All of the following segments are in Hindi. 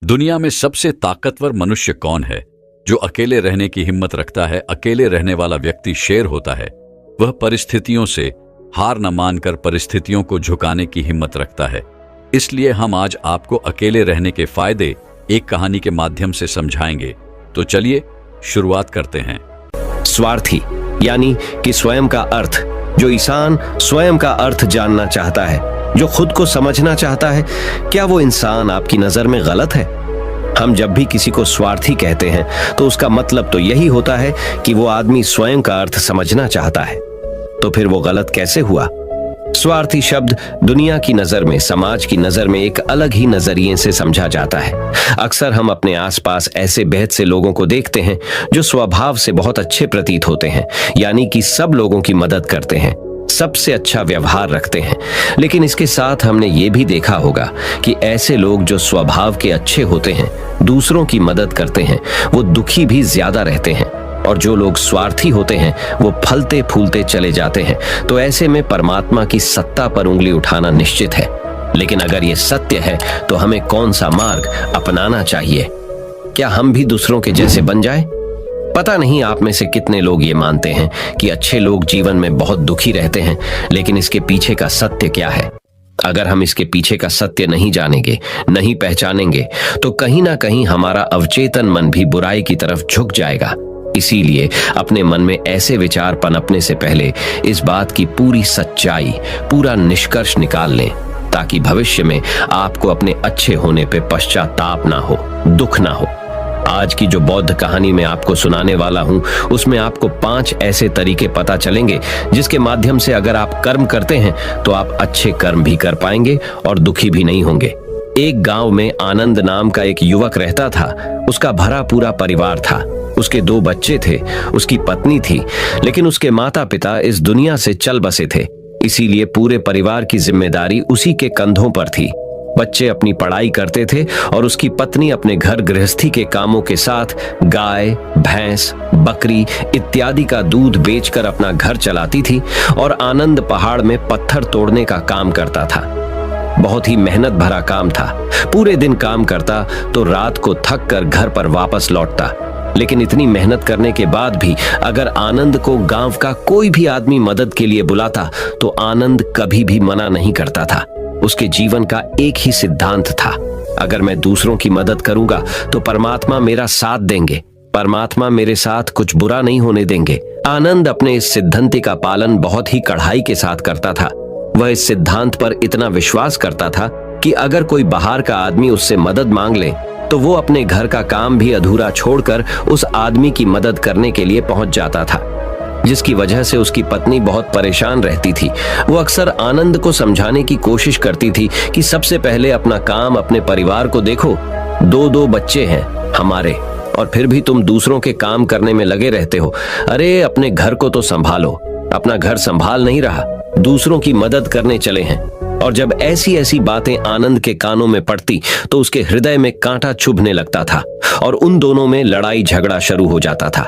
दुनिया में सबसे ताकतवर मनुष्य कौन है? जो अकेले रहने की हिम्मत रखता है। अकेले रहने वाला व्यक्ति शेर होता है। वह परिस्थितियों से हार न मानकर परिस्थितियों को झुकाने की हिम्मत रखता है। इसलिए हम आज आपको अकेले रहने के फायदे एक कहानी के माध्यम से समझाएंगे। तो चलिए शुरुआत करते हैं। स्वार्थी यानी कि स्वयं का अर्थ। जो इंसान स्वयं का अर्थ जानना चाहता है, जो खुद को समझना चाहता है, क्या वो इंसान आपकी नजर में गलत है? हम जब भी किसी को स्वार्थी कहते हैं तो उसका मतलब तो यही होता है कि वो आदमी स्वयं का अर्थ समझना चाहता है। तो फिर वो गलत कैसे हुआ? स्वार्थी शब्द दुनिया की नजर में, समाज की नजर में एक अलग ही नजरिए से समझा जाता है। अक्सर हम अपने आसपास ऐसे बेहद से लोगों को देखते हैं जो स्वभाव से बहुत अच्छे प्रतीत होते हैं, यानी कि सब लोगों की मदद करते हैं, सबसे अच्छा व्यवहार रखते हैं। लेकिन इसके साथ हमने ये भी देखा होगा कि ऐसे लोग जो स्वभाव के अच्छे होते हैं, दूसरों की मदद करते हैं, वो दुखी भी ज्यादा रहते हैं। और जो लोग स्वार्थी होते हैं वो फलते फूलते चले जाते हैं। तो ऐसे में परमात्मा की सत्ता पर उंगली उठाना निश्चित है। लेकिन अगर ये सत्य है तो हमें कौन सा मार्ग अपनाना चाहिए? क्या हम भी दूसरों के जैसे बन जाएं? पता नहीं आप में से कितने लोग ये मानते हैं कि अच्छे लोग जीवन में बहुत दुखी रहते हैं, लेकिन इसके पीछे का सत्य क्या है? अगर हम इसके पीछे का सत्य नहीं जानेंगे, नहीं पहचानेंगे, तो कहीं ना कहीं हमारा अवचेतन मन भी बुराई की तरफ झुक जाएगा। इसीलिए अपने मन में ऐसे विचार पनपने से पहले इस बात की पूरी सच्चाई, पूरा निष्कर्ष निकाल लें, ताकि भविष्य में आपको अपने अच्छे होने पे पश्चाताप ना हो, दुख ना हो। आज की जो बौद्ध कहानी मैं आपको सुनाने वाला हूं, उसमें आपको 5 ऐसे तरीके पता चलेंगे जिसके माध्यम से अगर आप कर्म करते हैं तो आप अच्छे कर्म भी कर पाएंगे और दुखी भी नहीं होंगे। एक गांव में आनंद नाम का एक युवक रहता था। उसका भरा पूरा परिवार था। उसके 2 बच्चे थे, उसकी पत्नी थी, लेकिन उसके माता पिता इस दुनिया से चल बसे थे। इसीलिए पूरे परिवार की जिम्मेदारी उसी के कंधों पर थी। बच्चे अपनी पढ़ाई करते थे और उसकी पत्नी अपने घर गृहस्थी के कामों के साथ गाय, भैंस, बकरी इत्यादि का दूध बेचकर अपना घर चलाती थी। और आनंद पहाड़ में पत्थर तोड़ने का काम करता था। बहुत ही मेहनत भरा काम था। पूरे दिन काम करता तो रात को थक कर घर पर वापस लौटता। लेकिन इतनी मेहनत करने के बाद भी अगर आनंद को गांव का कोई भी आदमी मदद के लिए बुलाता तो आनंद कभी भी मना नहीं करता था। उसके जीवन का एक ही सिद्धांत था, अगर मैं दूसरों की मदद करूंगा तो परमात्मा मेरा साथ देंगे, परमात्मा मेरे साथ कुछ बुरा नहीं होने देंगे। आनंद अपने इस सिद्धांत का पालन बहुत ही कड़ाई के साथ करता था। वह इस सिद्धांत पर इतना विश्वास करता था कि अगर कोई बाहर का आदमी उससे मदद मांग ले तो वो अपने घर का काम भी अधूरा छोड़कर उस आदमी की मदद करने के लिए पहुंच जाता था, जिसकी वजह से उसकी पत्नी बहुत परेशान रहती थी। वो अक्सर आनंद को समझाने की कोशिश करती थी कि सबसे पहले अपना काम, अपने परिवार को देखो। 2 बच्चे हैं हमारे और फिर भी तुम दूसरों के काम करने में लगे रहते हो। अरे अपने घर को तो संभालो। अपना घर संभाल नहीं रहा, दूसरों की मदद करने चले हैं। और जब ऐसी ऐसी बातें आनंद के कानों में पड़ती तो उसके हृदय में कांटा चुभने लगता था और उन दोनों में लड़ाई झगड़ा शुरू हो जाता था।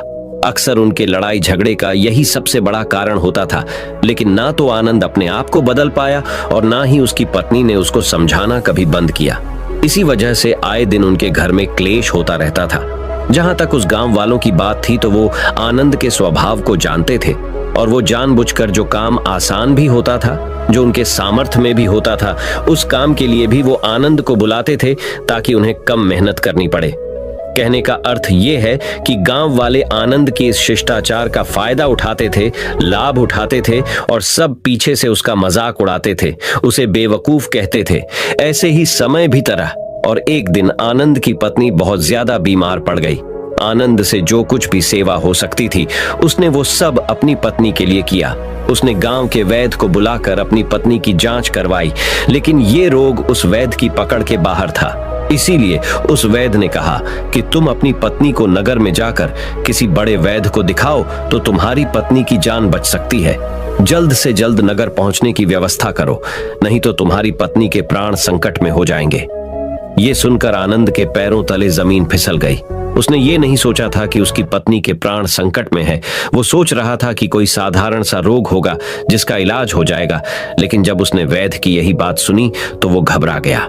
अक्सर उनके लड़ाई झगड़े का यही सबसे बड़ा कारण होता था। लेकिन ना तो आनंद अपने आप को बदल पाया और ना ही उसकी पत्नी ने उसको समझाना कभी बंद किया। इसी वजह से आए दिन उनके घर में क्लेश होता रहता था। जहां तक उस गांव वालों की बात थी तो वो आनंद के स्वभाव को जानते थे और वो जानबूझकर जो काम आसान भी होता था, जो उनके सामर्थ्य में भी होता था, उस काम के लिए भी वो आनंद को बुलाते थे ताकि उन्हें कम मेहनत करनी पड़े। कहने का अर्थ ये है कि गांव वाले आनंद के इस शिष्टाचार का फायदा उठाते थे, लाभ उठाते थे और सब पीछे से उसका मजाक उड़ाते थे, उसे बेवकूफ कहते थे। ऐसे ही समय भी तरह और एक दिन आनंद की पत्नी बहुत ज्यादा बीमार पड़ गई। आनंद से जो कुछ भी सेवा हो सकती थी उसने वो सब अपनी पत्नी के लिए किया। उसने गांव के वैद्य को बुलाकर अपनी पत्नी की जांच करवाई, लेकिन ये रोग उस वैद्य की पकड़ के बाहर था। इसीलिए उस वैद्य ने कहा कि तुम अपनी पत्नी को नगर में जाकर किसी बड़े वैद्य को दिखाओ तो तुम्हारी पत्नी की जान बच सकती है। जल्द से जल्द नगर पहुंचने की व्यवस्था करो, नहीं तो तुम्हारी पत्नी के प्राण संकट में हो जाएंगे। ये सुनकर आनंद के पैरों तले जमीन फिसल गई। उसने ये नहीं सोचा था कि उसकी पत्नी के प्राण संकट में है। वो सोच रहा था कि कोई साधारण सा रोग होगा जिसका इलाज हो जाएगा। लेकिन जब उसने वैद्य की यही बात सुनी तो वो घबरा गया।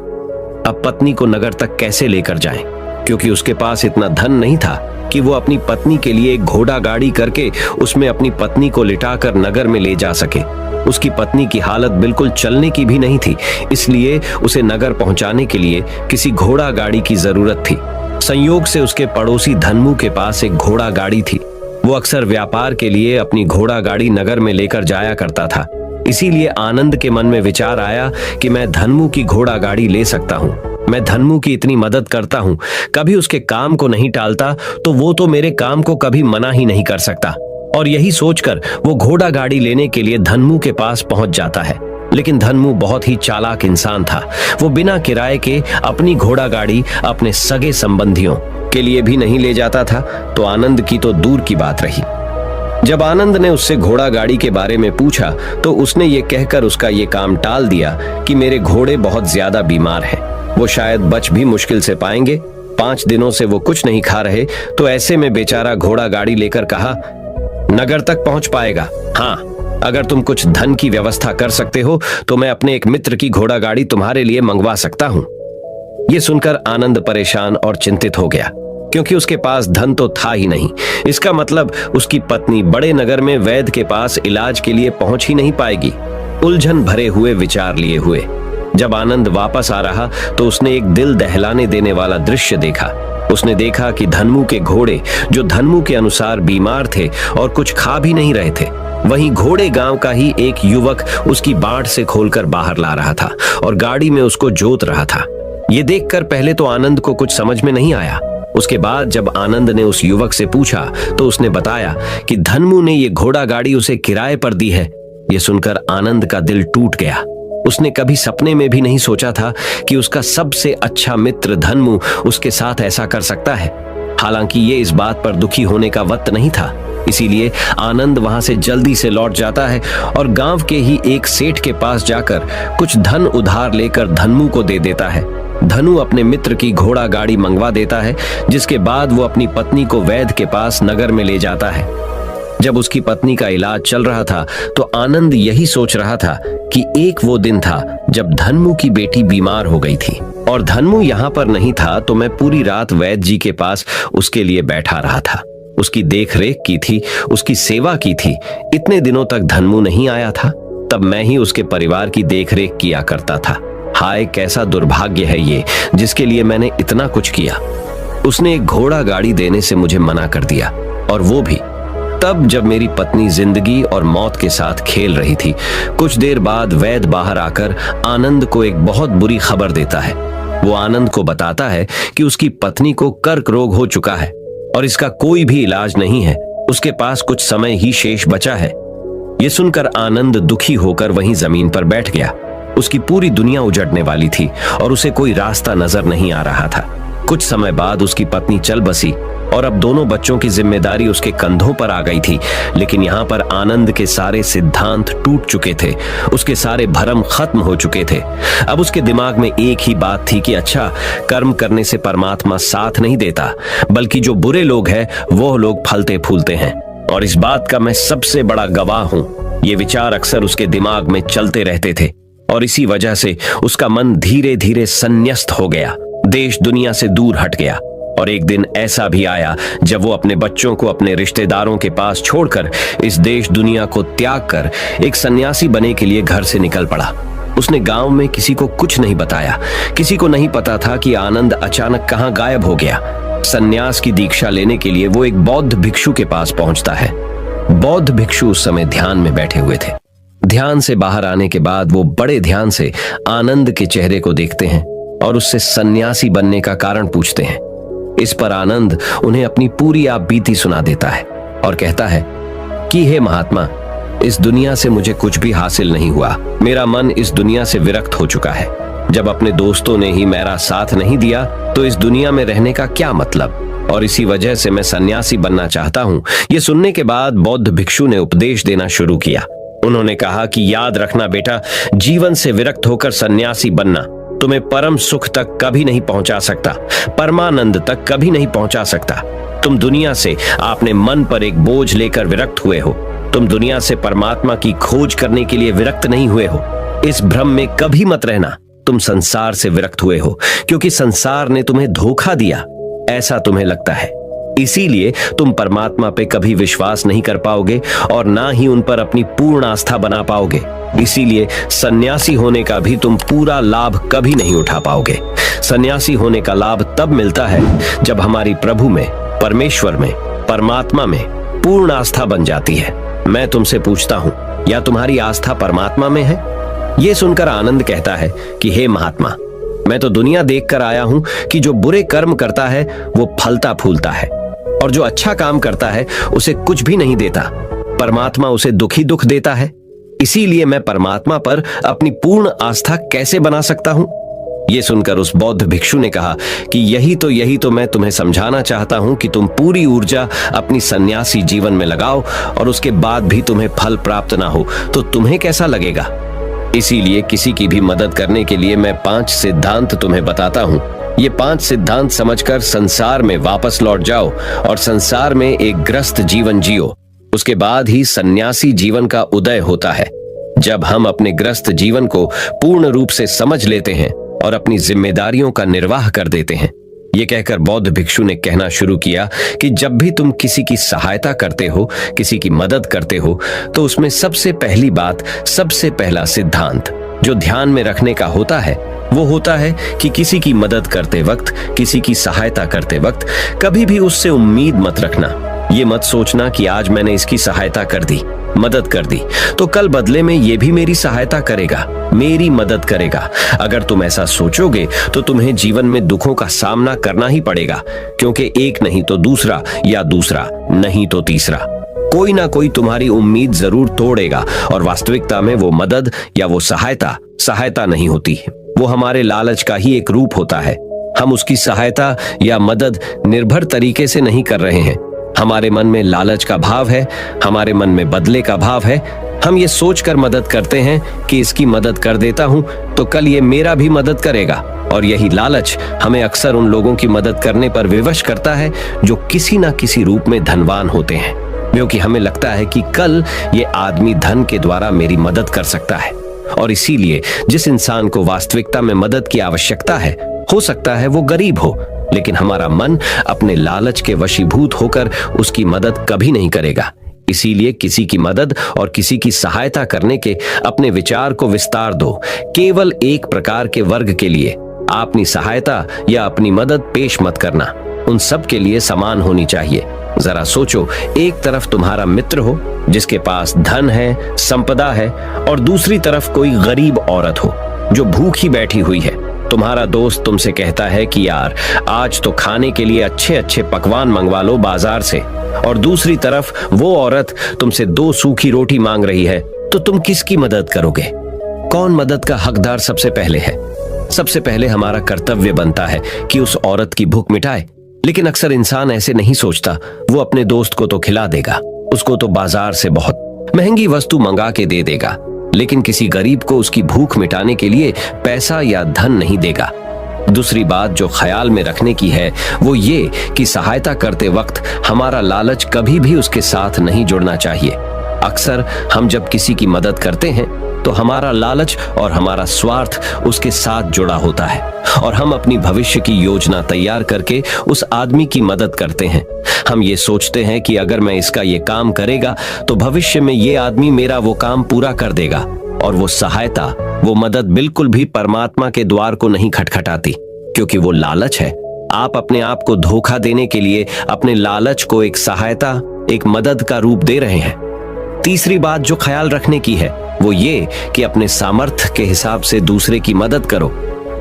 अब पत्नी को नगर तक कैसे लेकर जाएं? क्योंकि उसके पास इतना धन नहीं था कि वो अपनी पत्नी के लिए एक घोड़ा गाड़ी करके उसमें अपनी पत्नी को लिटाकर नगर में ले जा सके। उसकी पत्नी की हालत बिल्कुल चलने की भी नहीं थी, इसलिए उसे नगर पहुंचाने के लिए किसी घोड़ा गाड़ी की जरूरत थी। संयोग से उसके पड़ोसी धन्मू के पास एक घोड़ा गाड़ी थी। वो अक्सर व्यापार के लिए अपनी घोड़ा गाड़ी नगर में लेकर जाया करता था। इसीलिए आनंद के मन में विचार आया कि मैं धन्मू की घोड़ा गाड़ी ले सकता हूँ। मैं धन्मू की इतनी मदद करता हूँ, कभी उसके काम को नहीं टालता, तो वो तो मेरे काम को कभी मना ही नहीं कर सकता। और यही सोचकर वो घोड़ा गाड़ी लेने के लिए धन्मू के पास पहुंच जाता है। लेकिन धन्मू बहुत ही चालाक इंसान था। वो बिना किराए के अपनी घोड़ा गाड़ी अपने सगे संबंधियों के लिए भी नहीं ले जाता था, तो आनंद की तो दूर की बात रही। जब आनंद ने उससे घोड़ा गाड़ी के बारे में पूछा तो उसने ये कहकर उसका ये काम टाल दिया कि मेरे घोड़े बहुत ज्यादा बीमार हैं, वो शायद बच भी मुश्किल से पाएंगे। 5 दिनों से वो कुछ नहीं खा रहे, तो ऐसे में बेचारा घोड़ा गाड़ी लेकर कहा, नगर तक पहुंच पाएगा। हाँ, अगर तुम कुछ धन की व्यवस्था कर सकते हो तो मैं अपने एक मित्र की घोड़ा गाड़ी तुम्हारे लिए मंगवा सकता हूं। ये सुनकर आनंद परेशान और चिंतित हो गया, क्योंकि उसके पास धन तो था ही नहीं। इसका मतलब उसकी पत्नी बड़े नगर में वैद्य के पास इलाज के लिए पहुंच ही नहीं पाएगी। उलझन भरे हुए विचार लिए हुए जब आनंद वापस आ रहा तो उसने एक दिल दहलाने देने वाला दृश्य देखा। उसने देखा कि धन्मू के घोड़े, जो धन्मू के अनुसार बीमार थे और कुछ खा भी नहीं रहे थे, वहीं घोड़े गांव का ही एक युवक उसकी बाड़ से खोलकर बाहर ला रहा था और गाड़ी में उसको जोत रहा था। ये देखकर पहले तो आनंद को कुछ समझ में नहीं आया। उसके बाद जब आनंद ने उस युवक से पूछा तो उसने बताया कि धन्मू ने ये घोड़ा गाड़ी उसे किराए पर दी है। ये सुनकर आनंद का दिल टूट गया। उसने कभी सपने में भी नहीं सोचा था कि उसका सबसे अच्छा मित्र धन्मू उसके साथ ऐसा कर सकता है। हालांकि ये इस बात पर दुखी होने का वक्त नहीं था, इसीलिए आनंद वहां से जल्दी से लौट जाता है और गांव के ही एक सेठ के पास जाकर कुछ धन उधार लेकर धन्मू को दे देता है। धनु अपने मित्र की घोड़ा गाड़ी मंगवा देता है, जिसके बाद वो अपनी पत्नी को वैद्य के पास नगर में ले जाता है। जब उसकी पत्नी का इलाज चल रहा था तो आनंद यही सोच रहा था कि एक वो दिन था जब धन्मू की बेटी बीमार हो गई थी और धन्मू यहाँ पर नहीं था, तो मैं पूरी रात वैद्य जी के पास उसके लिए बैठा रहा था। उसकी देखरेख की थी, उसकी सेवा की थी। इतने दिनों तक धन्मू नहीं आया था, तब मैं ही उसके परिवार की देखरेख किया करता था। हाय, कैसा दुर्भाग्य है ये, जिसके लिए मैंने इतना कुछ किया। उसने एक घोड़ा गाड़ी देने से मुझे मना कर दिया, और वो भी तब जब मेरी पत्नी जिंदगी और मौत के साथ खेल रही थी। कुछ देर बाद वैद्य बाहर आकर आनंद को एक बहुत बुरी खबर देता है। वो आनंद को बताता है कि उसकी पत्नी को कर्क रोग हो चुका है और इसका कोई भी इलाज नहीं है। उसके पास कुछ समय ही शेष बचा है। ये सुनकर आनंद दुखी होकर वहीं जमीन पर बैठ गया। उसकी पूरी दुनिया उजड़ने वाली थी और उसे कोई रास्ता नजर नहीं आ रहा था। कुछ समय बाद उसकी पत्नी चल बसी और अब दोनों बच्चों की जिम्मेदारी उसके कंधों पर आ गई थी। लेकिन यहाँ पर आनंद के सारे सिद्धांत टूट चुके थे, उसके सारे भरम खत्म हो चुके थे। अब उसके दिमाग में एक ही बात थी कि अच्छा, कर्म करने से परमात्मा साथ नहीं देता, बल्कि जो बुरे लोग हैं वो लोग फलते फूलते हैं, और इस बात का मैं सबसे बड़ा गवाह हूँ। ये विचार अक्सर उसके दिमाग में चलते रहते थे और इसी वजह से उसका मन धीरे धीरे संन्यस्त हो गया, देश दुनिया से दूर हट गया। और एक दिन ऐसा भी आया जब वो अपने बच्चों को अपने रिश्तेदारों के पास छोड़कर इस देश दुनिया को त्याग कर एक सन्यासी बने के लिए घर से निकल पड़ा। उसने गांव में किसी को कुछ नहीं बताया। किसी को नहीं पता था कि आनंद अचानक कहां गायब हो गया। सन्यास की दीक्षा लेने के लिए वो एक बौद्ध भिक्षु के पास पहुंचता है। बौद्ध भिक्षु उस समय ध्यान में बैठे हुए थे। ध्यान से बाहर आने के बाद वो बड़े ध्यान से आनंद के चेहरे को देखते हैं और उससे सन्यासी बनने का कारण पूछते हैं। इस पर आनंद उन्हें अपनी पूरी आप बीती सुना देता है और कहता है कि हे महात्मा, इस दुनिया से मुझे कुछ भी हासिल नहीं हुआ। मेरा मन इस दुनिया से विरक्त हो चुका है। जब अपने दोस्तों ने ही मेरा साथ नहीं दिया तो इस दुनिया में रहने का क्या मतलब, और इसी वजह से मैं सन्यासी बनना चाहता हूँ। ये सुनने के बाद बौद्ध भिक्षु ने उपदेश देना शुरू किया। उन्होंने कहा कि याद रखना बेटा, जीवन से विरक्त होकर सन्यासी बनना तुम्हें परम सुख तक कभी नहीं पहुंचा सकता, परमानंद तक कभी नहीं पहुंचा सकता। तुम दुनिया से आपने मन पर एक बोझ लेकर विरक्त हुए हो। तुम दुनिया से परमात्मा की खोज करने के लिए विरक्त नहीं हुए हो। इस भ्रम में कभी मत रहना। तुम संसार से विरक्त हुए हो क्योंकि संसार ने तुम्हें धोखा दिया, ऐसा तुम्हें लगता है। इसीलिए तुम परमात्मा पे कभी विश्वास नहीं कर पाओगे और ना ही उन पर अपनी पूर्ण आस्था बना पाओगे। इसीलिए सन्यासी होने का भी तुम पूरा लाभ कभी नहीं उठा पाओगे। सन्यासी होने का लाभ तब मिलता है जब हमारी प्रभु में, परमेश्वर में, परमात्मा में पूर्ण आस्था बन जाती है। मैं तुमसे पूछता हूं, या तुम्हारी आस्था परमात्मा में है? यह सुनकर आनंद कहता है कि हे महात्मा, मैं तो दुनिया देखकर आया हूं कि जो बुरे कर्म करता है वो फलता फूलता है और जो अच्छा काम करता है उसे कुछ भी नहीं देता। परमात्मा उसे दुखी दुख देता है। इसीलिए मैं परमात्मा पर अपनी पूर्ण आस्था कैसे बना सकता हूं? यह सुनकर उस बौद्ध भिक्षु ने कहा कि यही तो मैं तुम्हें समझाना चाहता हूं कि तुम पूरी ऊर्जा अपनी सन्यासी जीवन में लगाओ और उसके बाद भी तुम्हें फल प्राप्त ना हो तो तुम्हें कैसा लगेगा। इसीलिए किसी की भी मदद करने के लिए मैं 5 सिद्धांत तुम्हें बताता हूं। ये 5 सिद्धांत समझकर संसार में वापस लौट जाओ और संसार में एक ग्रस्त जीवन जियो। उसके बाद ही सन्यासी जीवन का उदय होता है। जब हम अपने ग्रस्त जीवन को पूर्ण रूप से समझ लेते हैं और अपनी जिम्मेदारियों का निर्वाह कर देते हैं। ये कहकर बौद्ध भिक्षु ने कहना शुरू किया कि जब भी तुम किसी की सहायता करते हो, किसी की मदद करते हो, तो उसमें सबसे पहली बात, सबसे पहला सिद्धांत जो ध्यान में रखने का होता है वो होता है कि किसी की मदद करते वक्त, किसी की सहायता करते वक्त कभी भी उससे उम्मीद मत रखना। ये मत सोचना कि आज मैंने इसकी सहायता कर दी, मदद कर दी, तो कल बदले में ये भी मेरी सहायता करेगा, मेरी मदद करेगा। अगर तुम ऐसा सोचोगे तो तुम्हें जीवन में दुखों का सामना करना ही पड़ेगा, क्योंकि एक नहीं तो दूसरा, या दूसरा नहीं तो तीसरा, कोई ना कोई तुम्हारी उम्मीद जरूर तोड़ेगा। और वास्तविकता में वो मदद या वो सहायता नहीं होती, वो हमारे लालच का ही एक रूप होता है। हम उसकी सहायता या मदद निर्भर तरीके से नहीं कर रहे हैं। हमारे मन में लालच का भाव है, हमारे मन में बदले का भाव है। हम ये सोचकर मदद करते हैं कि इसकी मदद कर देता हूं तो कल ये मेरा भी मदद करेगा। और यही लालच हमें अक्सर उन लोगों की मदद करने पर विवश करता है जो किसी ना किसी रूप में धनवान होते हैं, क्योंकि हमें लगता है कि कल ये आदमी धन के द्वारा मेरी मदद कर सकता है। और इसीलिए जिस इंसान को वास्तविकता में मदद की आवश्यकता है, हो सकता है वो गरीब हो, लेकिन हमारा मन अपने लालच के वशीभूत होकर उसकी मदद कभी नहीं करेगा। इसीलिए किसी की मदद और किसी की सहायता करने के अपने विचार को विस्तार दो। केवल एक प्रकार के वर्ग के लिए अपनी सहायता या अपनी मदद पेश मत करना, उन सब के लिए समान होनी चाहिए। जरा सोचो, एक तरफ तुम्हारा मित्र हो जिसके पास धन है, संपदा है, और दूसरी तरफ कोई गरीब औरत हो जो भूखी बैठी हुई है। तुम्हारा दोस्त तुमसे कहता है कि यार आज तो खाने के लिए अच्छे अच्छे पकवान मंगवा लो बाजार से, और दूसरी तरफ वो औरत तुमसे 2 सूखी रोटी मांग रही है, तो तुम किसकी मदद करोगे? कौन मदद का हकदार सबसे पहले है? सबसे पहले हमारा कर्तव्य बनता है कि उस औरत की भूख मिटाए, लेकिन अक्सर इंसान ऐसे नहीं सोचता। वो अपने दोस्त को तो खिला देगा, उसको तो बाजार से बहुत महंगी वस्तु मंगा के दे देगा, लेकिन किसी गरीब को उसकी भूख मिटाने के लिए पैसा या धन नहीं देगा। दूसरी बात जो ख्याल में रखने की है वो ये कि सहायता करते वक्त हमारा लालच कभी भी उसके साथ नहीं जुड़ना चाहिए। अक्सर हम जब किसी की मदद करते हैं तो हमारा लालच और हमारा स्वार्थ उसके साथ जुड़ा होता है, और हम अपनी भविष्य की योजना तैयार करके उस आदमी की मदद करते हैं। हम ये सोचते हैं कि अगर मैं इसका ये काम करेगा तो भविष्य में ये आदमी मेरा वो काम पूरा कर देगा, और वो सहायता, वो मदद बिल्कुल भी परमात्मा के द्वार को नहीं खटखटाती, क्योंकि वो लालच है। आप अपने आप को धोखा देने के लिए अपने लालच को एक सहायता, एक मदद का रूप दे रहे हैं। तीसरी बात जो ख्याल रखने की है वो ये कि अपने सामर्थ्य के हिसाब से दूसरे की मदद करो।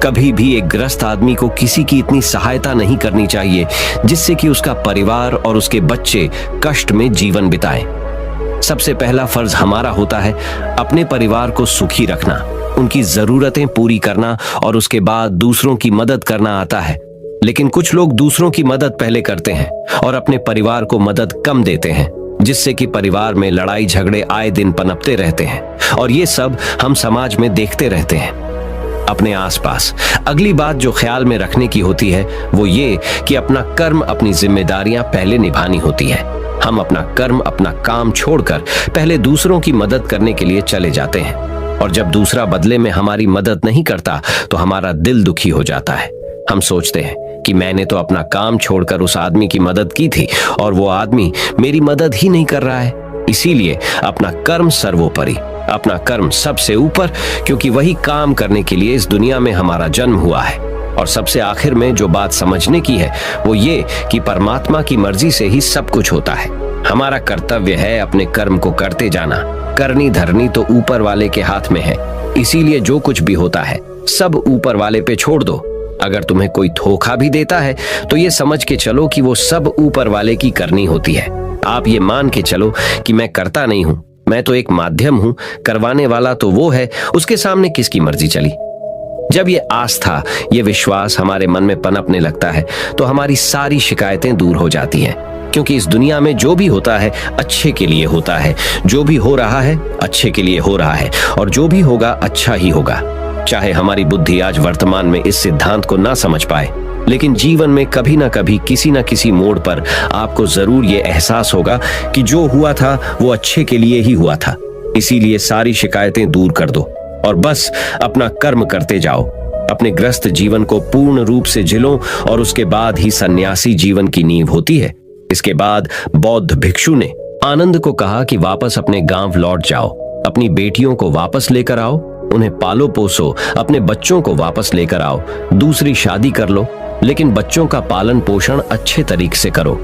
कभी भी एक ग्रस्त आदमी को किसी की इतनी सहायता नहीं करनी चाहिए जिससे कि उसका परिवार और उसके बच्चे कष्ट में जीवन बिताएं। सबसे पहला फर्ज हमारा होता है अपने परिवार को सुखी रखना, उनकी जरूरतें पूरी करना, और उसके बाद दूसरों की मदद करना आता है। लेकिन कुछ लोग दूसरों की मदद पहले करते हैं और अपने परिवार को मदद कम देते हैं, जिससे कि परिवार में लड़ाई झगड़े आए दिन पनपते रहते हैं, और ये सब हम समाज में देखते रहते हैं अपने आसपास। अगली बात जो ख्याल में रखने की होती है वो ये कि अपना कर्म, अपनी जिम्मेदारियां पहले निभानी होती है। हम अपना कर्म, अपना काम छोड़कर पहले दूसरों की मदद करने के लिए चले जाते हैं। और जब दूसरा बदले में हमारी मदद नहीं करता तो हमारा दिल दुखी हो जाता है। हम सोचते हैं कि मैंने तो अपना काम छोड़कर उस आदमी की मदद की थी और वो आदमी मेरी मदद ही नहीं कर रहा है। इसीलिए अपना कर्म सर्वोपरि, अपना कर्म सबसे ऊपर, क्योंकि वही काम करने के लिए इस दुनिया में हमारा जन्म हुआ है। और सबसे आखिर में जो बात समझने की है वो ये कि परमात्मा की मर्जी से ही सब कुछ होता है। हमारा कर्तव्य है अपने कर्म को करते जाना। करनी धरनी तो ऊपर वाले के हाथ में है। इसीलिए जो कुछ भी होता है सब ऊपर वाले पे छोड़ दो। अगर तुम्हें कोई धोखा भी देता है तो ये समझ के चलो कि वो सब ऊपर वाले की करनी होती है। आप ये मान के चलो कि मैं करता नहीं हूं, मैं तो एक माध्यम हूं, करवाने वाला तो वो है, उसके सामने किसकी मर्जी चली। जब ये आस्था, ये विश्वास हमारे मन में पनपने लगता है तो हमारी सारी शिकायतें दूर हो जाती हैं। क्योंकि इस दुनिया में जो भी होता है अच्छे के लिए होता है, जो भी हो रहा है अच्छे के लिए हो रहा है, और जो भी होगा अच्छा ही होगा। चाहे हमारी बुद्धि आज वर्तमान में इस सिद्धांत को ना समझ पाए, लेकिन जीवन में कभी ना कभी किसी ना किसी मोड़ पर आपको जरूर ये एहसास होगा कि जो हुआ था वो अच्छे के लिए ही हुआ था। इसीलिए सारी शिकायतें दूर कर दो और बस अपना कर्म करते जाओ। अपने ग्रस्त जीवन को पूर्ण रूप से जिलो और उसके बाद ही सन्यासी जीवन की नींव होती है। इसके बाद बौद्ध भिक्षु ने आनंद को कहा कि वापस अपने गांव लौट जाओ, अपनी बेटियों को वापस लेकर आओ, उन्हें पालो पोसो, अपने बच्चों को वापस लेकर आओ, दूसरी शादी कर लो, लेकिन बच्चों का पालन पोषण अच्छे तरीके से करो।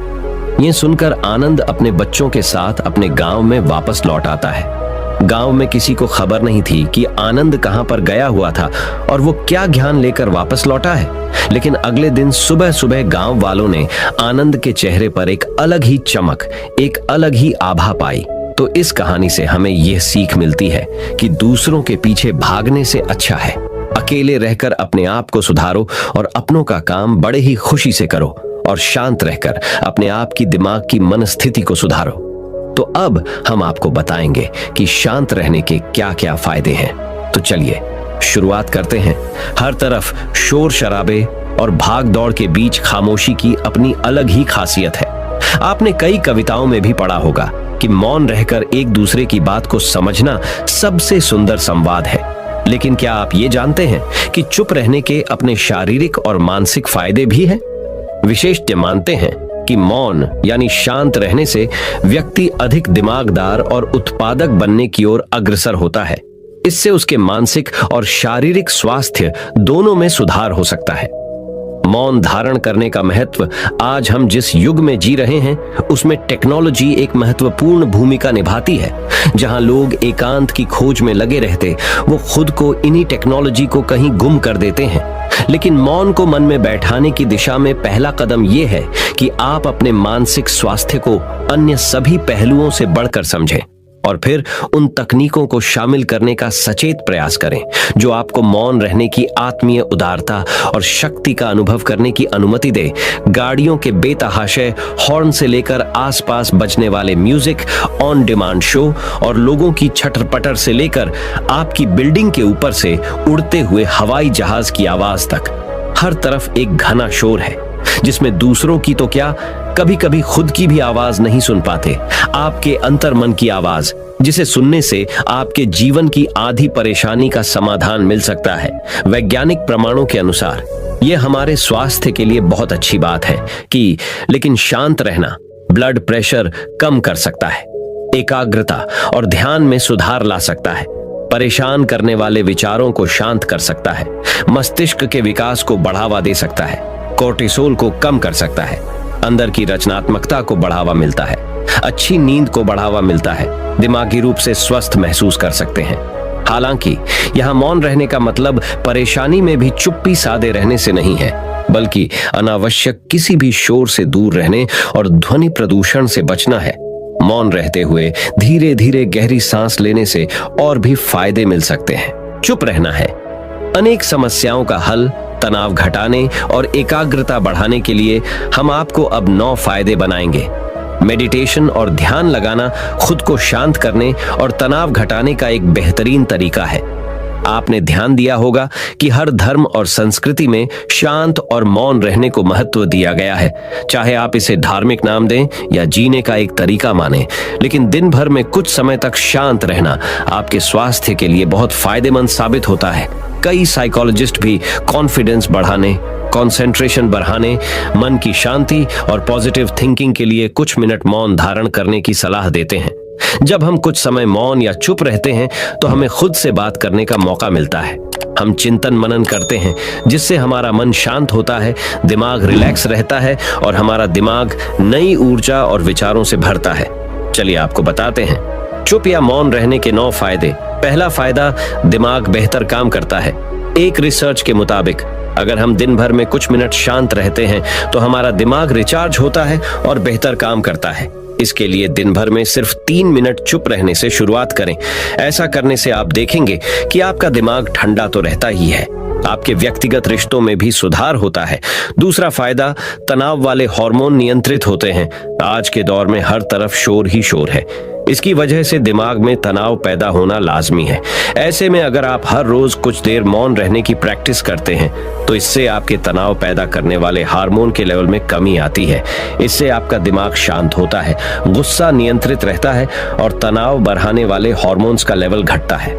ये सुनकर आनंद अपने बच्चों के साथ अपने गांव में वापस लौट आता है। गांव में किसी को खबर नहीं थी कि आनंद कहां पर गया हुआ था और वो क्या ज्ञान लेकर वापस लौटा है। लेकिन अगले दिन सुबह सुबह गांव वालों ने आनंद के चेहरे पर एक अलग ही चमक, एक अलग ही आभा पाई। तो इस कहानी से हमें यह सीख मिलती है कि दूसरों के पीछे भागने से अच्छा है अकेले रहकर अपने आप को सुधारो और अपनों का काम बड़े ही खुशी से करो और शांत रहकर अपने आप की दिमाग की मनस्थिति को सुधारो। तो अब हम आपको बताएंगे कि शांत रहने के क्या क्या फायदे हैं। तो चलिए शुरुआत करते हैं। हर तरफ शोर शराबे और भाग दौड़ के बीच खामोशी की अपनी अलग ही खासियत है। आपने कई कविताओं में भी पढ़ा होगा कि मौन रहकर एक दूसरे की बात को समझना सबसे सुंदर संवाद है। लेकिन क्या आप ये जानते हैं कि चुप रहने के अपने शारीरिक और मानसिक फायदे भी हैं? विशेषज्ञ मानते हैं कि मौन यानी शांत रहने से व्यक्ति अधिक दिमागदार और उत्पादक बनने की ओर अग्रसर होता है। इससे उसके मानसिक और शारीरिक स्वास्थ्य दोनों में सुधार हो सकता है। मौन धारण करने का महत्व आज हम जिस युग में जी रहे हैं उसमें टेक्नोलॉजी एक महत्वपूर्ण भूमिका निभाती है। जहां लोग एकांत की खोज में लगे रहते, वो खुद को इन्हीं टेक्नोलॉजी को कहीं गुम कर देते हैं। लेकिन मौन को मन में बैठाने की दिशा में पहला कदम यह है कि आप अपने मानसिक स्वास्थ्य को अन्य सभी पहलुओं से बढ़कर समझें और फिर उन तकनीकों को शामिल करने का सचेत प्रयास करें जो आपको मौन रहने की आत्मीय उदारता और शक्ति का अनुभव करने की अनुमति दे। गाड़ियों के बेतहाशे हॉर्न से लेकर आसपास बजने वाले म्यूजिक, ऑन डिमांड शो और लोगों की छटर-पटर से लेकर आपकी बिल्डिंग के ऊपर से उड़ते हुए हवाई जहाज की आवाज तक, हर तरफ एक घना शोर है जिसमें दूसरों की तो क्या, कभी कभी खुद की भी आवाज नहीं सुन पाते। आपके अंतर्मन की आवाज, जिसे सुनने से आपके जीवन की आधी परेशानी का समाधान मिल सकता है। वैज्ञानिक प्रमाणों के अनुसार यह हमारे स्वास्थ्य के लिए बहुत अच्छी बात है कि लेकिन शांत रहना ब्लड प्रेशर कम कर सकता है, एकाग्रता और ध्यान में सुधार ला सकता है, परेशान करने वाले विचारों को शांत कर सकता है, मस्तिष्क के विकास को बढ़ावा दे सकता है, कोर्टिसोल को कम कर सकता है, अंदर की रचनात्मकता को बढ़ावा मिलता है, अच्छी नींद को बढ़ावा मिलता है, दिमागी रूप से स्वस्थ महसूस कर सकते हैं। हालांकि यहाँ मौन रहने का मतलब परेशानी में भी चुप्पी साधे रहने से नहीं है, बल्कि अनावश्यक किसी भी शोर से दूर रहने और ध्वनि प्रदूषण से बचना है। मौन रहते हुए धीरे धीरे गहरी सांस लेने से और भी फायदे मिल सकते हैं। चुप रहना है अनेक समस्याओं का हल। तनाव घटाने और एकाग्रता बढ़ाने के लिए हम आपको अब 9 फायदे बनाएंगे। मेडिटेशन और ध्यान लगाना खुद को शांत करने और तनाव घटाने का एक बेहतरीन तरीका है। आपने ध्यान दिया होगा कि हर धर्म और संस्कृति में शांत और मौन रहने को महत्व दिया गया है। चाहे आप इसे धार्मिक नाम दें या जीने का एक तरीका माने, लेकिन दिन भर में कुछ समय तक शांत रहना आपके स्वास्थ्य के लिए बहुत फायदेमंद साबित होता है। कई साइकोलॉजिस्ट भी कॉन्फिडेंस बढ़ाने, कंसंट्रेशन बढ़ाने, मन की शांति और पॉजिटिव थिंकिंग के लिए कुछ मिनट मौन धारण करने की सलाह देते हैं। जब हम कुछ समय मौन या चुप रहते हैं तो हमें खुद से बात करने का मौका मिलता है। हम चिंतन मनन करते हैं, जिससे हमारा मन शांत होता है, दिमाग रिलैक्स रहता है और हमारा दिमाग नई ऊर्जा और विचारों से भरता है। चलिए आपको बताते हैं चुप या मौन रहने के 9 फायदे। पहला फायदा, दिमाग बेहतर काम करता है। एक रिसर्च के मुताबिक अगर हम दिन भर में कुछ मिनट शांत रहते हैं तो हमारा दिमाग रिचार्ज होता है और बेहतर काम करता है। इसके लिए दिन भर में सिर्फ 3 मिनट चुप रहने से शुरुआत करें। ऐसा करने से आप देखेंगे कि आपका दिमाग ठंडा तो रहता ही है, आपके व्यक्तिगत रिश्तों में भी सुधार होता है। दूसरा फायदा, तनाव वाले हार्मोन नियंत्रित होते हैं। आज के दौर में हर तरफ शोर ही शोर है। इसकी वजह से दिमाग में तनाव पैदा होना लाजमी है। ऐसे में अगर आप हर रोज कुछ देर मौन रहने की प्रैक्टिस करते हैं तो इससे आपके तनाव पैदा करने वाले हार्मोन के लेवल में कमी आती है। इससे आपका दिमाग शांत होता है, गुस्सा नियंत्रित रहता है और तनाव बढ़ाने वाले हार्मोन्स का लेवल घटता है।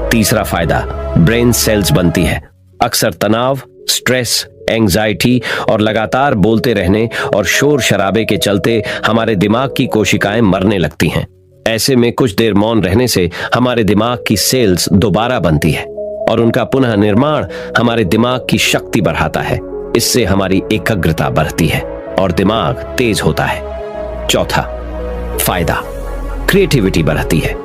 तीसरा फायदा, ब्रेन सेल्स बनती है। अक्सर तनाव, स्ट्रेस, एंजाइटी और लगातार बोलते रहने और शोर शराबे के चलते हमारे दिमाग की कोशिकाएं मरने लगती हैं। ऐसे में कुछ देर मौन रहने से हमारे दिमाग की सेल्स दोबारा बनती है और उनका पुनः निर्माण हमारे दिमाग की शक्ति बढ़ाता है। इससे हमारी एकाग्रता बढ़ती है और दिमाग तेज होता है। चौथा फायदा, क्रिएटिविटी बढ़ती है।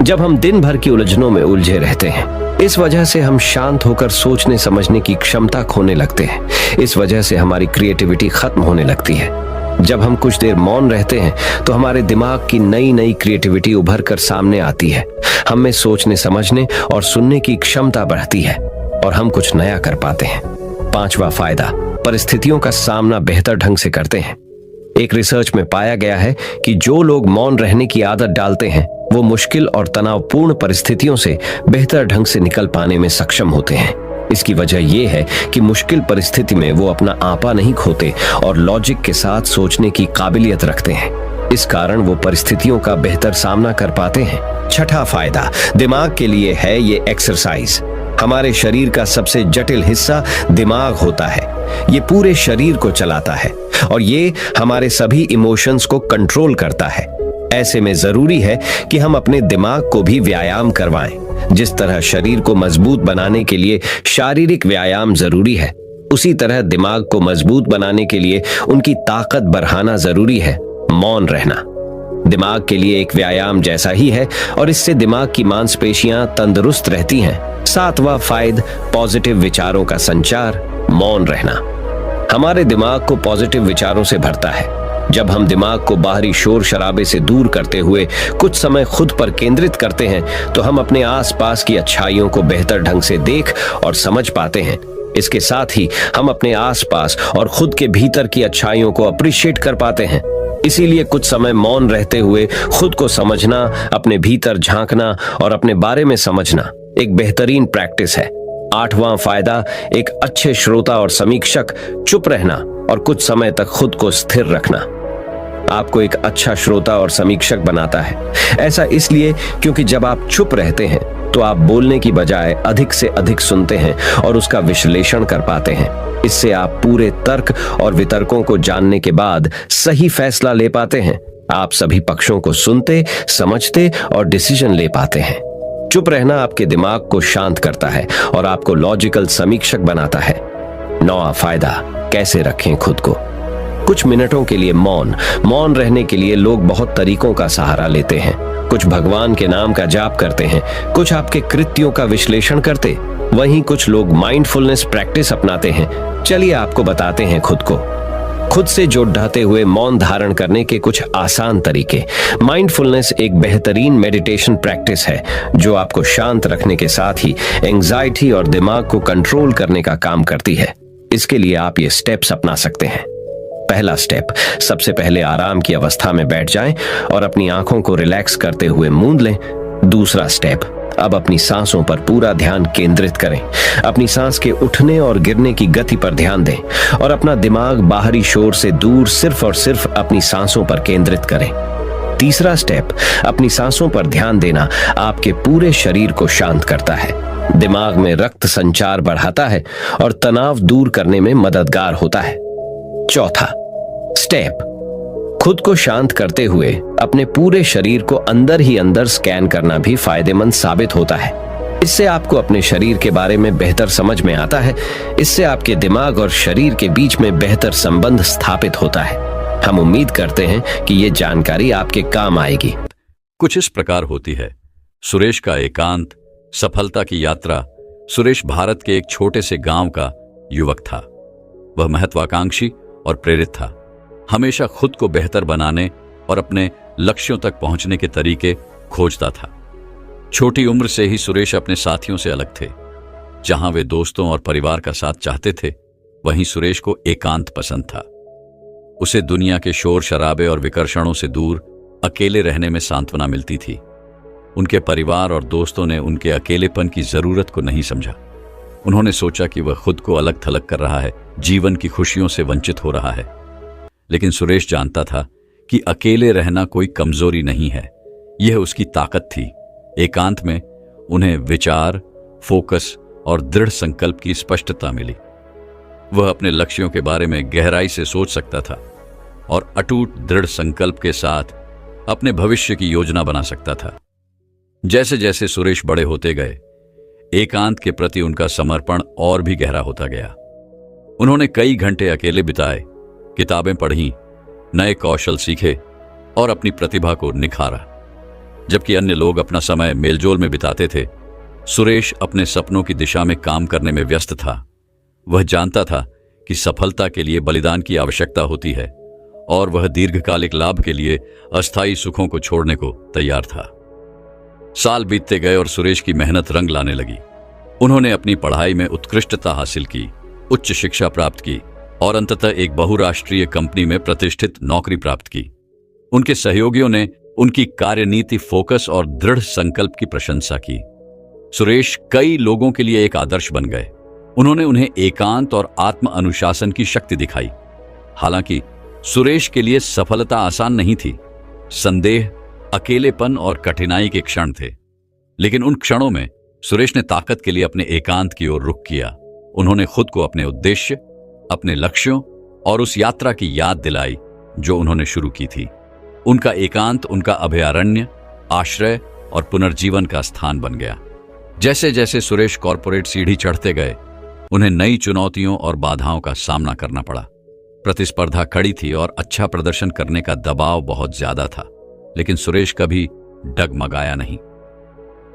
जब हम दिन भर की उलझनों में उलझे रहते हैं, इस वजह से हम शांत होकर सोचने समझने की क्षमता खोने लगते हैं। इस वजह से हमारी क्रिएटिविटी खत्म होने लगती है। जब हम कुछ देर मौन रहते हैं तो हमारे दिमाग की नई नई क्रिएटिविटी उभर कर सामने आती है। हम में सोचने समझने और सुनने की क्षमता बढ़ती है और हम कुछ नया कर पाते हैं। पांचवा फायदा, परिस्थितियों का सामना बेहतर ढंग से करते हैं। एक रिसर्च में पाया गया है कि जो लोग मौन रहने की आदत डालते हैं वो मुश्किल और तनावपूर्ण परिस्थितियों से बेहतर ढंग से निकल पाने में सक्षम होते हैं। इसकी वजह यह है कि मुश्किल परिस्थिति में वो अपना आपा नहीं खोते और लॉजिक के साथ सोचने की काबिलियत रखते हैं। इस कारण वो परिस्थितियों का बेहतर सामना कर पाते हैं। छठा फायदा दिमाग के लिए है ये एक्सरसाइज। हमारे शरीर का सबसे जटिल हिस्सा दिमाग होता है। ये पूरे शरीर को चलाता है और ये हमारे सभी इमोशंस को कंट्रोल करता है। ऐसे में जरूरी है कि हम अपने दिमाग को भी व्यायाम करवाएं। जिस तरह शरीर को मजबूत बनाने के लिए शारीरिक व्यायाम जरूरी है, उसी तरह दिमाग को मजबूत बनाने के लिए उनकी ताकत बढ़ाना जरूरी है। मौन रहना दिमाग के लिए एक व्यायाम जैसा ही है और इससे दिमाग की मांसपेशियां तंदुरुस्त रहती हैं। सातवां फायदा, पॉजिटिव विचारों का संचार। मौन रहना हमारे दिमाग को पॉजिटिव विचारों से भरता है। जब हम दिमाग को बाहरी शोर शराबे से दूर करते हुए कुछ समय खुद पर केंद्रित करते हैं तो हम अपने आसपास की अच्छाइयों को बेहतर ढंग से देख और समझ पाते हैं। इसके साथ ही हम अपने आसपास और खुद के भीतर की अच्छाइयों को अप्रिशिएट कर पाते हैं। इसीलिए कुछ समय मौन रहते हुए खुद को समझना, अपने भीतर झांकना और अपने बारे में समझना एक बेहतरीन प्रैक्टिस है। आठवां फायदा, एक अच्छे श्रोता और समीक्षक। चुप रहना और कुछ समय तक खुद को स्थिर रखना आपको एक अच्छा श्रोता और समीक्षक बनाता है। ऐसा इसलिए क्योंकि जब आप चुप रहते हैं तो आप बोलने की बजाय अधिक से अधिक सुनते हैं और उसका विश्लेषण कर पाते हैं। इससे आप पूरे तर्क और वितर्कों को जानने के बाद सही फैसला ले पाते हैं। आप सभी पक्षों को सुनते, समझते और डिसीजन ले पाते हैं। चुप रहना आपके दिमाग को शांत करता है और आपको लॉजिकल समीक्षक बनाता है। नौवां फायदा, कैसे रखें खुद को। कुछ मिनटों के लिए मौन रहने के लिए लोग बहुत तरीकों का सहारा लेते हैं। कुछ भगवान के नाम का जाप करते हैं, कुछ आपके कृत्यों का विश्लेषण करते, वहीं कुछ लोग माइंडफुलनेस प्रैक्टिस अपनाते हैं। चलिए आपको बताते हैं खुद से जोड़ते हुए मौन धारण करने के कुछ आसान तरीके। माइंडफुलनेस एक बेहतरीन मेडिटेशन प्रैक्टिस है जो आपको शांत रखने के साथ ही एंजाइटी और दिमाग को कंट्रोल करने का काम करती है। इसके लिए आप ये स्टेप्स अपना सकते हैं। पहला स्टेप, सबसे पहले आराम की अवस्था में बैठ जाएं और अपनी आंखों को रिलैक्स करते हुए मूंद लें। दूसरा स्टेप, अब अपनी सांसों पर पूरा ध्यान केंद्रित करें। अपनी सांस के उठने और गिरने की गति पर ध्यान दें और अपना दिमाग बाहरी शोर से दूर सिर्फ और सिर्फ अपनी सांसों पर केंद्रित करें। तीसरा स्टेप, अपनी सांसों पर ध्यान देना आपके पूरे शरीर को शांत करता है, दिमाग में रक्त संचार बढ़ाता है और तनाव दूर करने में मददगार होता है। चौथा स्टेप, खुद को शांत करते हुए अपने पूरे शरीर को अंदर ही अंदर स्कैन करना भी फायदेमंद साबित होता है। इससे आपको अपने शरीर के बारे में बेहतर समझ में आता है। इससे आपके दिमाग और शरीर के बीच में बेहतर संबंध स्थापित होता है। हम उम्मीद करते हैं कि ये जानकारी आपके काम आएगी। कुछ इस प्रकार होती है। सुरेश का एकांत, सफलता की यात्रा। सुरेश भारत के एक छोटे से गांव का युवक था। वह महत्वाकांक्षी और प्रेरित था। हमेशा खुद को बेहतर बनाने और अपने लक्ष्यों तक पहुंचने के तरीके खोजता था। छोटी उम्र से ही सुरेश अपने साथियों से अलग थे। जहां वे दोस्तों और परिवार का साथ चाहते थे, वहीं सुरेश को एकांत पसंद था। उसे दुनिया के शोर शराबे और विकर्षणों से दूर अकेले रहने में सांत्वना मिलती थी। उनके परिवार और दोस्तों ने उनके अकेलेपन की जरूरत को नहीं समझा। उन्होंने सोचा कि वह खुद को अलग थलग कर रहा है, जीवन की खुशियों से वंचित हो रहा है। लेकिन सुरेश जानता था कि अकेले रहना कोई कमजोरी नहीं है, यह उसकी ताकत थी। एकांत में उन्हें विचार, फोकस और दृढ़ संकल्प की स्पष्टता मिली। वह अपने लक्ष्यों के बारे में गहराई से सोच सकता था और अटूट दृढ़ संकल्प के साथ अपने भविष्य की योजना बना सकता था। जैसे जैसे सुरेश बड़े होते गए, एकांत के प्रति उनका समर्पण और भी गहरा होता गया। उन्होंने कई घंटे अकेले बिताए, किताबें पढ़ी, नए कौशल सीखे और अपनी प्रतिभा को निखारा। जबकि अन्य लोग अपना समय मेलजोल में बिताते थे, सुरेश अपने सपनों की दिशा में काम करने में व्यस्त था। वह जानता था कि सफलता के लिए बलिदान की आवश्यकता होती है और वह दीर्घकालिक लाभ के लिए अस्थायी सुखों को छोड़ने को तैयार था। साल बीतते गए और सुरेश की मेहनत रंग लाने लगी। उन्होंने अपनी पढ़ाई में उत्कृष्टता हासिल की, उच्च शिक्षा प्राप्त की और अंततः एक बहुराष्ट्रीय कंपनी में प्रतिष्ठित नौकरी प्राप्त की। उनके सहयोगियों ने उनकी कार्यनीति, फोकस और दृढ़ संकल्प की प्रशंसा की। सुरेश कई लोगों के लिए एक आदर्श बन गए। उन्होंने उन्हें एकांत और आत्म अनुशासन की शक्ति दिखाई। हालांकि सुरेश के लिए सफलता आसान नहीं थी। संदेह, अकेलेपन और कठिनाई के क्षण थे। लेकिन उन क्षणों में सुरेश ने ताकत के लिए अपने एकांत की ओर रुख किया। उन्होंने खुद को अपने उद्देश्य, अपने लक्ष्यों और उस यात्रा की याद दिलाई जो उन्होंने शुरू की थी। उनका एकांत उनका अभयारण्य, आश्रय और पुनर्जीवन का स्थान बन गया। जैसे जैसे सुरेश कॉर्पोरेट सीढ़ी चढ़ते गए, उन्हें नई चुनौतियों और बाधाओं का सामना करना पड़ा। प्रतिस्पर्धा कड़ी थी और अच्छा प्रदर्शन करने का दबाव बहुत ज्यादा था। लेकिन सुरेश कभी डगमगाया नहीं।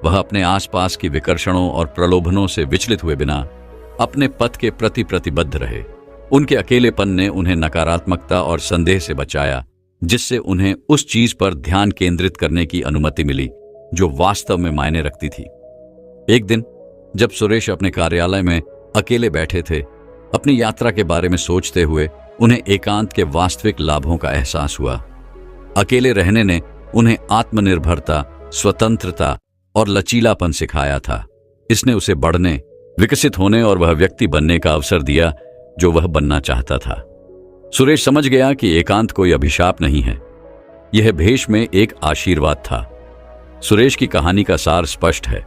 वह अपने आसपास की विकर्षणों और प्रलोभनों से विचलित हुए बिना अपने पथ के प्रति प्रतिबद्ध रहे। उनके अकेलेपन ने उन्हें नकारात्मकता और संदेह से बचाया, जिससे उन्हें उस चीज पर ध्यान केंद्रित करने की अनुमति मिली जो वास्तव में मायने रखती थी। एक दिन जब सुरेश अपने कार्यालय में अकेले बैठे थे, अपनी यात्रा के बारे में सोचते हुए उन्हें एकांत के वास्तविक लाभों का एहसास हुआ। अकेले रहने ने उन्हें आत्मनिर्भरता, स्वतंत्रता और लचीलापन सिखाया था। इसने उसे बढ़ने, विकसित होने और वह व्यक्ति बनने का अवसर दिया जो वह बनना चाहता था। सुरेश समझ गया कि एकांत कोई अभिशाप नहीं है, यह भेष में एक आशीर्वाद था। सुरेश की कहानी का सार स्पष्ट है।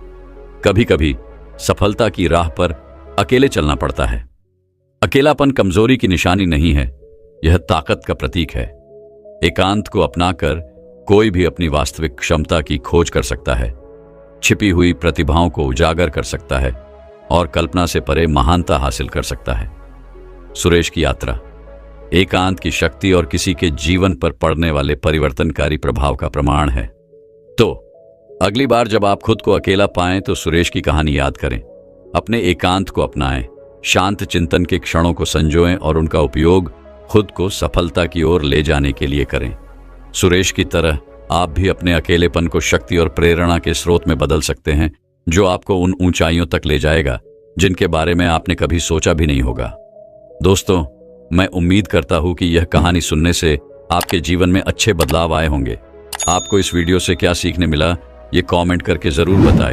कभी कभी सफलता की राह पर अकेले चलना पड़ता है। अकेलापन कमजोरी की निशानी नहीं है, यह ताकत का प्रतीक है। एकांत को अपनाकर कोई भी अपनी वास्तविक क्षमता की खोज कर सकता है, छिपी हुई प्रतिभाओं को उजागर कर सकता है और कल्पना से परे महानता हासिल कर सकता है। सुरेश की यात्रा एकांत की शक्ति और किसी के जीवन पर पड़ने वाले परिवर्तनकारी प्रभाव का प्रमाण है। तो अगली बार जब आप खुद को अकेला पाएं तो सुरेश की कहानी याद करें, अपने एकांत को अपनाएं, शांत चिंतन के क्षणों को संजोएं और उनका उपयोग खुद को सफलता की ओर ले जाने के लिए करें। सुरेश की तरह आप भी अपने अकेलेपन को शक्ति और प्रेरणा के स्रोत में बदल सकते हैं, जो आपको उन ऊंचाइयों तक ले जाएगा जिनके बारे में आपने कभी सोचा भी नहीं होगा। दोस्तों, मैं उम्मीद करता हूं कि यह कहानी सुनने से आपके जीवन में अच्छे बदलाव आए होंगे। आपको इस वीडियो से क्या सीखने मिला, ये कमेंट करके जरूर बताएं।